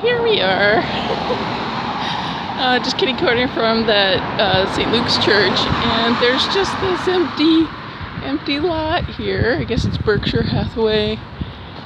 Here we are. Just kitty corner from the St. Luke's Church, and there's just this empty lot here. I guess it's Berkshire Hathaway.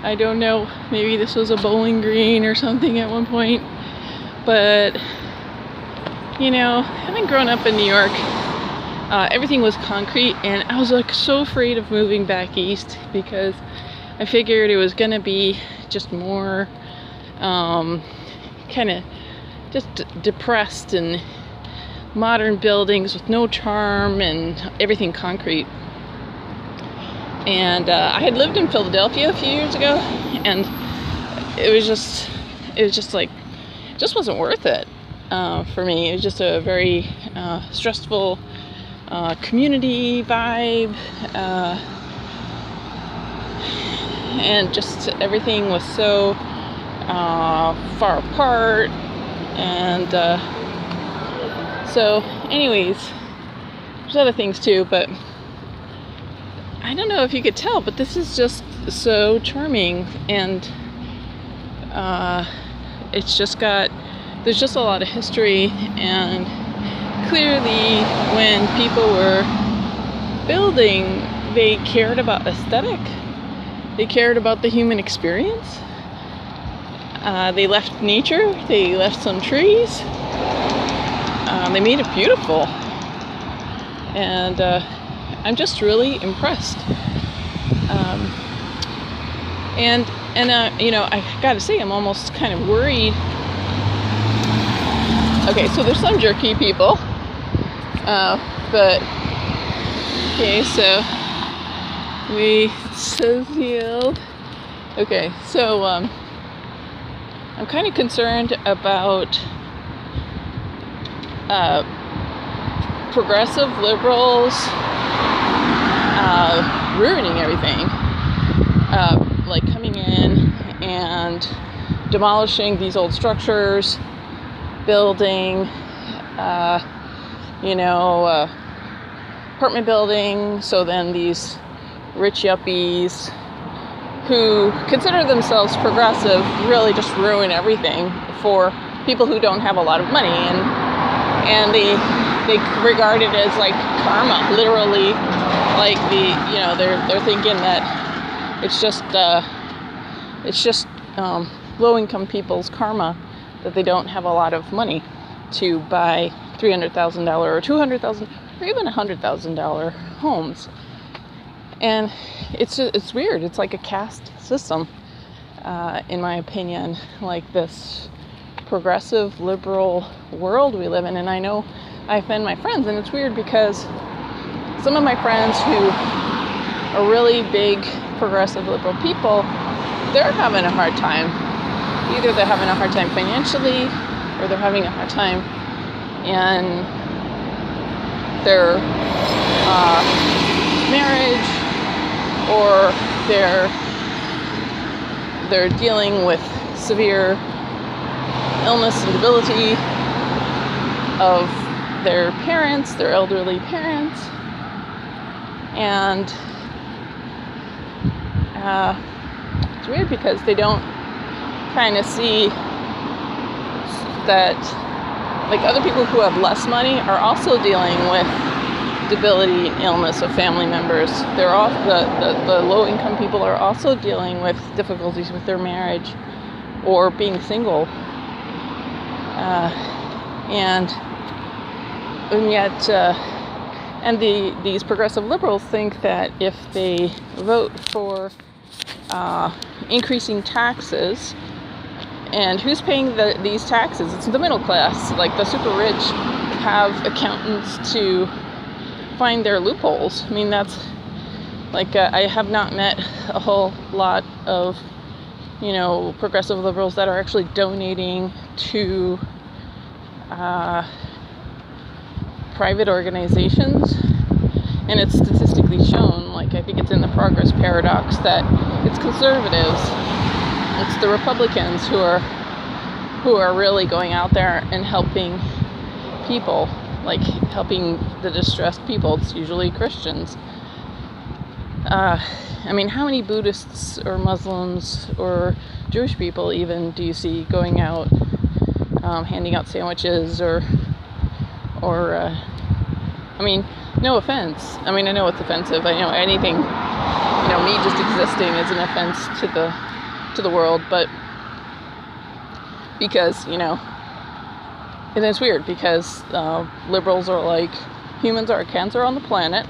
I don't know. Maybe this was a bowling green or something at one point. But you know, having grown up in New York, everything was concrete, and I was like so afraid of moving back east because I figured it was gonna be just more kind of just depressed and modern buildings with no charm and everything concrete. And I had lived in Philadelphia a few years ago, and it was just like, it just wasn't worth it for me. It was just a very stressful community vibe, and just everything was so far apart. And so anyways, there's other things too, but I don't know if you could tell, but this is just so charming, and it's just got, there's just a lot of history, and clearly when people were building, they cared about aesthetic, they cared about the human experience. They left nature, they left some trees, they made it beautiful, and I'm just really impressed. And you know, I gotta say, I'm almost kind of worried. Okay, so there's some jerky people, but okay, so we sealed. Okay, so I'm kind of concerned about progressive liberals ruining everything, like coming in and demolishing these old structures, building, apartment building, so then these rich yuppies who consider themselves progressive really just ruin everything for people who don't have a lot of money, and they regard it as like karma, literally, like they're thinking that it's just low-income people's karma that they don't have a lot of money to buy $300,000 or $200,000 or even $100,000 homes. And it's weird. It's like a caste system, in my opinion, like this progressive liberal world we live in. And I know I offend my friends, and it's weird because some of my friends who are really big progressive liberal people, they're having a hard time. Either they're having a hard time financially, or they're having a hard time in their marriage, or they're dealing with severe illness and debility of their parents, their elderly parents, and it's weird because they don't kind of see that, like, other people who have less money are also dealing with debility and illness of family members. They're all the low-income people are also dealing with difficulties with their marriage or being single, and yet these progressive liberals think that if they vote for increasing taxes, and who's paying these taxes? It's the middle class. Like, the super rich have accountants to find their loopholes. I mean, that's like, I have not met a whole lot of, progressive liberals that are actually donating to private organizations. And it's statistically shown, like, I think it's in the progress paradox, that it's conservatives, it's the Republicans who are really going out there and helping people, like helping the distressed people. It's usually Christians. I mean, how many Buddhists or Muslims or Jewish people even do you see going out, handing out sandwiches I mean, no offense. I mean, I know it's offensive. I know anything, me just existing is an offense to the world, but because, and it's weird because liberals are like, humans are a cancer on the planet,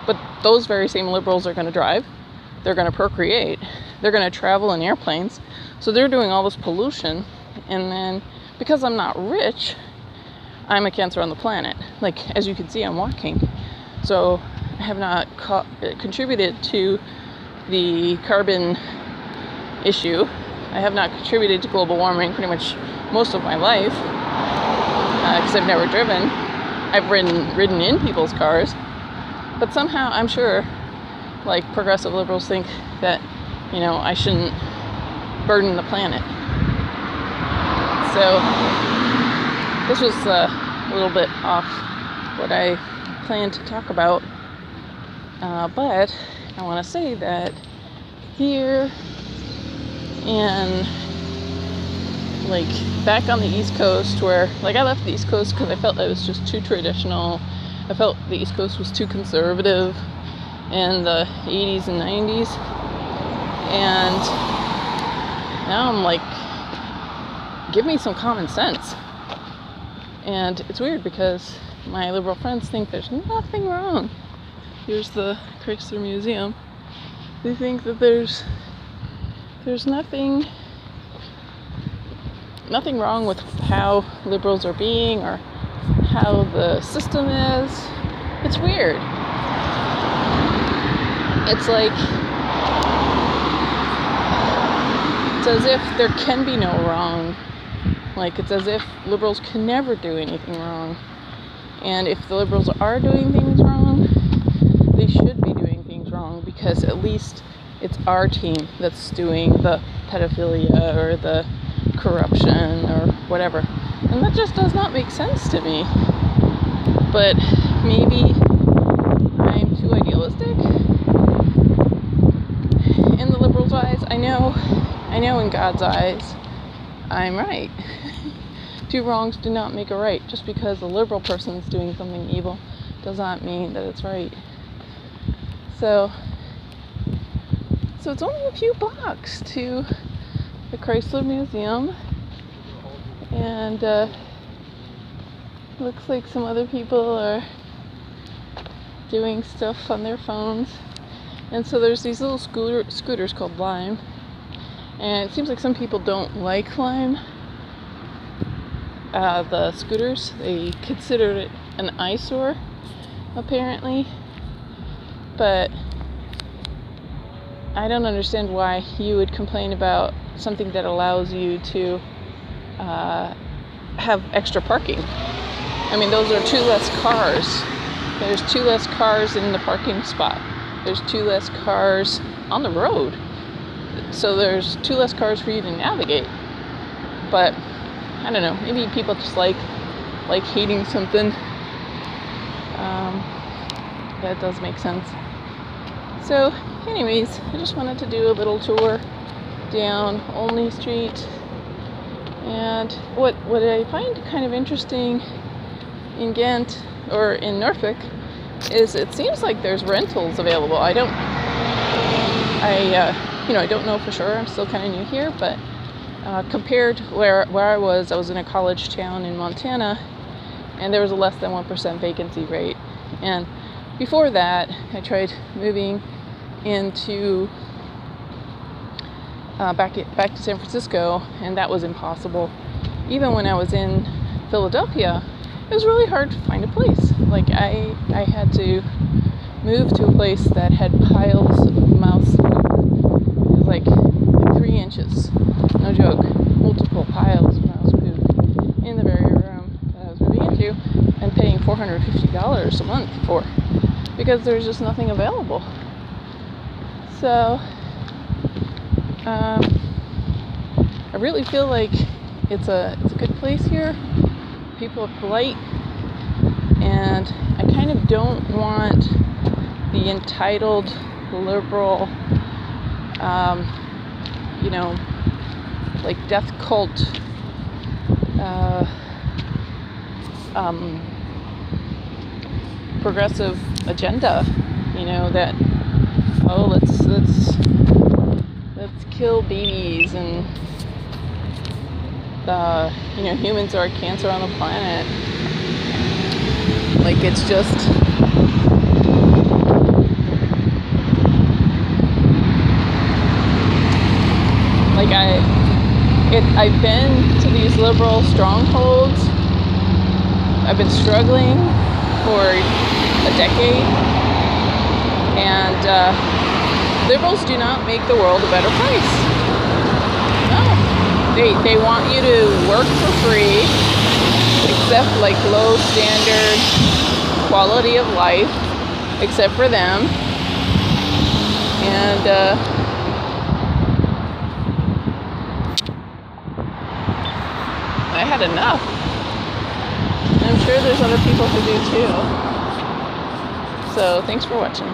but those very same liberals are going to drive, they're going to procreate, they're going to travel in airplanes, so they're doing all this pollution, and then because I'm not rich, I'm a cancer on the planet. Like, as you can see, I'm walking, so I have not contributed to the carbon issue. I have not contributed to global warming pretty much most of my life, because I've never driven. I've ridden in people's cars, but somehow I'm sure, like, progressive liberals think that, I shouldn't burden the planet. So this was a little bit off what I planned to talk about, but I want to say that here in, like, back on the East Coast, where, like, I left the East Coast because I felt it was just too traditional. I felt the East Coast was too conservative in the 80s and 90s, and now I'm like, give me some common sense. And it's weird because my liberal friends think there's nothing wrong. Here's the Chrysler Museum. They think that there's nothing wrong with how liberals are being or how the system is. It's weird. It's like, it's as if there can be no wrong. Like, it's as if liberals can never do anything wrong. And if the liberals are doing things wrong, they should be doing things wrong, because at least it's our team that's doing the pedophilia or the corruption or whatever. And that just does not make sense to me. But maybe I'm too idealistic in the liberals' eyes. I know in God's eyes, I'm right. Two wrongs do not make a right. Just because a liberal person is doing something evil does not mean that it's right. So it's only a few blocks to the Chrysler Museum, and looks like some other people are doing stuff on their phones. And so there's these little scooters called Lime, and it seems like some people don't like Lime. The scooters, they consider it an eyesore, apparently, but I don't understand why you would complain about something that allows you to have extra parking. I mean, those are 2 less cars. There's 2 less cars in the parking spot. There's 2 less cars on the road. So there's 2 less cars for you to navigate. But I don't know, maybe people just like hating something. That does make sense. So anyways, I just wanted to do a little tour down Olney Street. And what I find kind of interesting in Ghent, or in Norfolk, is it seems like there's rentals available. I don't know for sure. I'm still kind of new here, but compared to where I was in a college town in Montana, and there was a less than 1% vacancy rate. And before that, I tried moving into back to San Francisco, and that was impossible. Even when I was in Philadelphia, it was really hard to find a place. Like, I had to move to a place that had piles of mouse poop. It was like 3 inches, no joke, multiple piles of mouse poop in the very room that I was moving into, and paying $450 a month for, because there's just nothing available. So I really feel like it's a good place here. People are polite, and I kind of don't want the entitled liberal, like death cult, progressive agenda, that, let's kill babies, and humans are a cancer on the planet. Like, it's just, like, I've been to these liberal strongholds. I've been struggling for a decade, and liberals do not make the world a better place. No, they want you to work for free, except like low standard quality of life, except for them, and I had enough. And I'm sure there's other people who do too. So thanks for watching.